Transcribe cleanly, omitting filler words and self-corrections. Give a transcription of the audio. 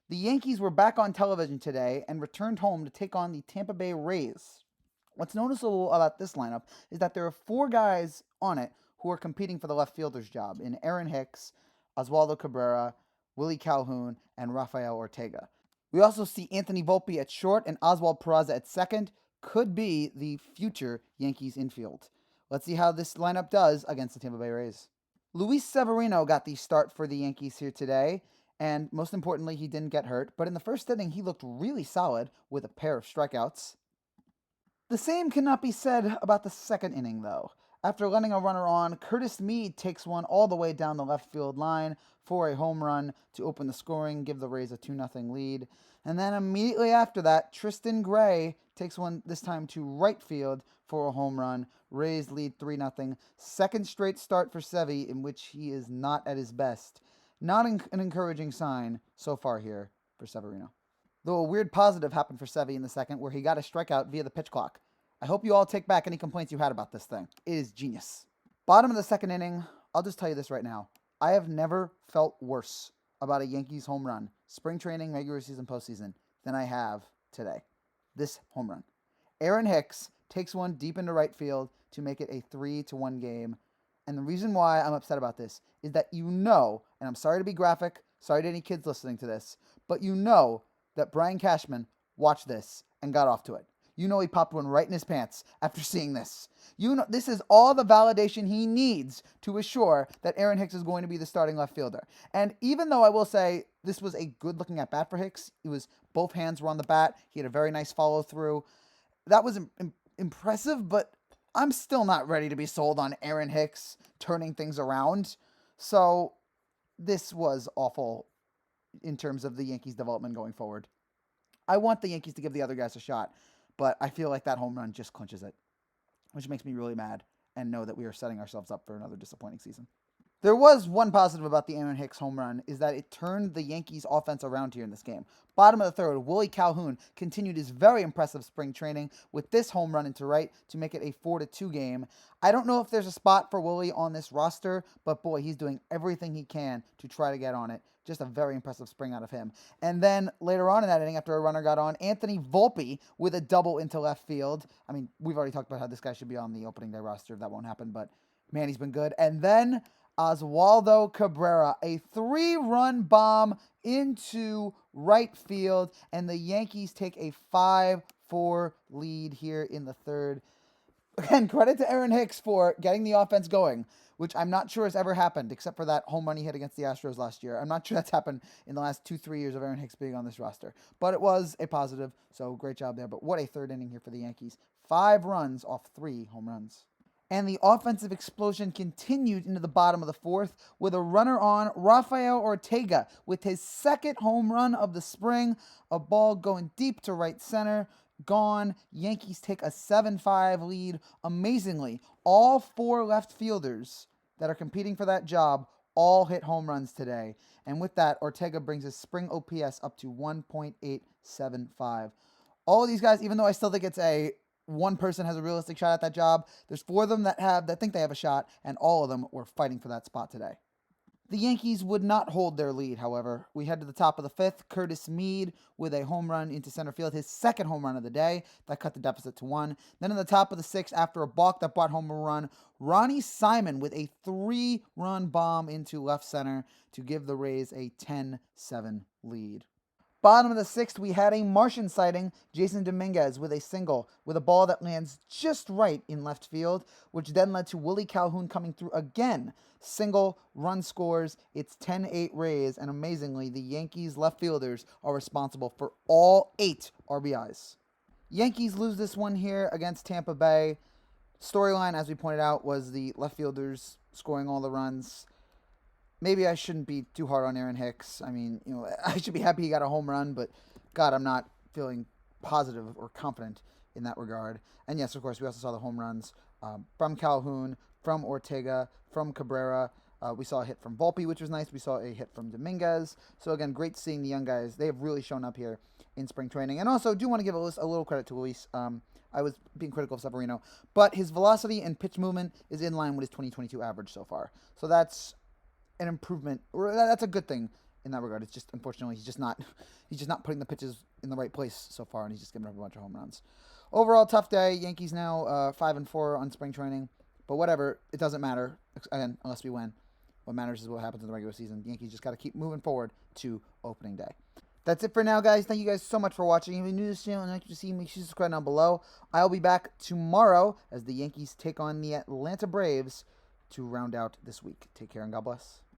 The Yankees were back on television today and returned home to take on the Tampa Bay Rays. What's noticeable about this lineup is that there are four guys on it who are competing for the left fielder's job in Aaron Hicks, Oswaldo Cabrera, Willie Calhoun, and Rafael Ortega. We also see Anthony Volpe at short and Oswald Peraza at second. Could be the future Yankees infield. Let's see how this lineup does against the Tampa Bay Rays. Luis Severino got the start for the Yankees here today, and most importantly, he didn't get hurt. But in the first inning, he looked really solid with a pair of strikeouts. The same cannot be said about the second inning, though. After letting a runner on, Curtis Mead takes one all the way down the left field line for a home run to open the scoring, give the Rays a 2-0 lead. And then immediately after that, Tristan Gray takes one this time to right field for a home run. Rays lead 3-0. Second straight start for Sevy in which he is not at his best. Not an encouraging sign so far here for Severino. Though a weird positive happened for Sevy in the second where he got a strikeout via the pitch clock. I hope you all take back any complaints you had about this thing. It is genius. Bottom of the second inning, I'll just tell you this right now. I have never felt worse about a Yankees home run, spring training, regular season, postseason, than I have today. This home run. Aaron Hicks takes one deep into right field to make it a 3-1 game. And the reason why I'm upset about this is that you know, and I'm sorry to be graphic, sorry to any kids listening to this, but you know that Brian Cashman watched this and got off to it. You know he popped one right in his pants after seeing this. You know this is all the validation he needs to assure that Aaron Hicks is going to be the starting left fielder. And even though I will say this was a good looking at bat for Hicks, it was both hands were on the bat. He had a very nice follow through. That was impressive, but I'm still not ready to be sold on Aaron Hicks turning things around. So this was awful in terms of the Yankees' development going forward. I want the Yankees to give the other guys a shot, but I feel like that home run just clinches it, which makes me really mad and know that we are setting ourselves up for another disappointing season. There was one positive about the Aaron Hicks home run is that it turned the Yankees offense around here in this game. Bottom of the third, Willie Calhoun continued his very impressive spring training with this home run into right to make it a 4-2 game. I don't know if there's a spot for Willie on this roster, but boy, he's doing everything he can to try to get on it. Just a very impressive spring out of him. And then later on in that inning, after a runner got on, Anthony Volpe with a double into left field. I mean, we've already talked about how this guy should be on the opening day roster. That won't happen, but man, he's been good. And then Oswaldo Cabrera, a 3-run bomb into right field, and the Yankees take a 5-4 lead here in the third. Again, credit to Aaron Hicks for getting the offense going, which I'm not sure has ever happened, except for that home run he hit against the Astros last year. I'm not sure that's happened in the last 2-3 years of Aaron Hicks being on this roster. But it was a positive, so great job there. But what a third inning here for the Yankees. 5 runs off 3 home runs. And the offensive explosion continued into the bottom of the fourth with a runner on, Rafael Ortega, with his second home run of the spring. A ball going deep to right center. Gone. Yankees take a 7-5 lead. Amazingly, all 4 left fielders that are competing for that job all hit home runs today. And with that, Ortega brings his spring OPS up to 1.875. All of these guys, even though I still think it's a one person has a realistic shot at that job, there's 4 of them that think they have a shot, and all of them were fighting for that spot today. The Yankees would not hold their lead, however. We head to the top of the 5th. Curtis Mead with a home run into center field, his second home run of the day. That cut the deficit to 1. Then in the top of the 6th, after a balk that brought home a run, Ronnie Simon with a 3-run bomb into left center to give the Rays a 10-7 lead. Bottom of the 6th, we had a Martian sighting, Jason Dominguez with a single with a ball that lands just right in left field, which then led to Willie Calhoun coming through again. Single, run scores, it's 10-8 Rays, and amazingly, the Yankees left fielders are responsible for all 8 RBIs. Yankees lose this one here against Tampa Bay. Storyline, as we pointed out, was the left fielders scoring all the runs. Maybe I shouldn't be too hard on Aaron Hicks. I mean, I should be happy he got a home run, but God, I'm not feeling positive or confident in that regard. And yes, of course, we also saw the home runs from Calhoun, from Ortega, from Cabrera. We saw a hit from Volpe, which was nice. We saw a hit from Dominguez. So again, great seeing the young guys. They have really shown up here in spring training. And also, do want to give a little credit to Luis. I was being critical of Severino, but his velocity and pitch movement is in line with his 2022 average so far. So that's an improvement, or that's a good thing in that regard. It's just unfortunately he's just not putting the pitches in the right place so far, and he's just giving up a bunch of home runs. Overall, tough day. Yankees now 5-4 on spring training, but whatever. It doesn't matter again unless we win. What matters is what happens in the regular season. The Yankees just got to keep moving forward to opening day. That's it for now, guys. Thank you guys so much for watching. If you're new to this channel and like to see, make sure you subscribe down below. I'll be back tomorrow as the Yankees take on the Atlanta Braves to round out this week. Take care and God bless.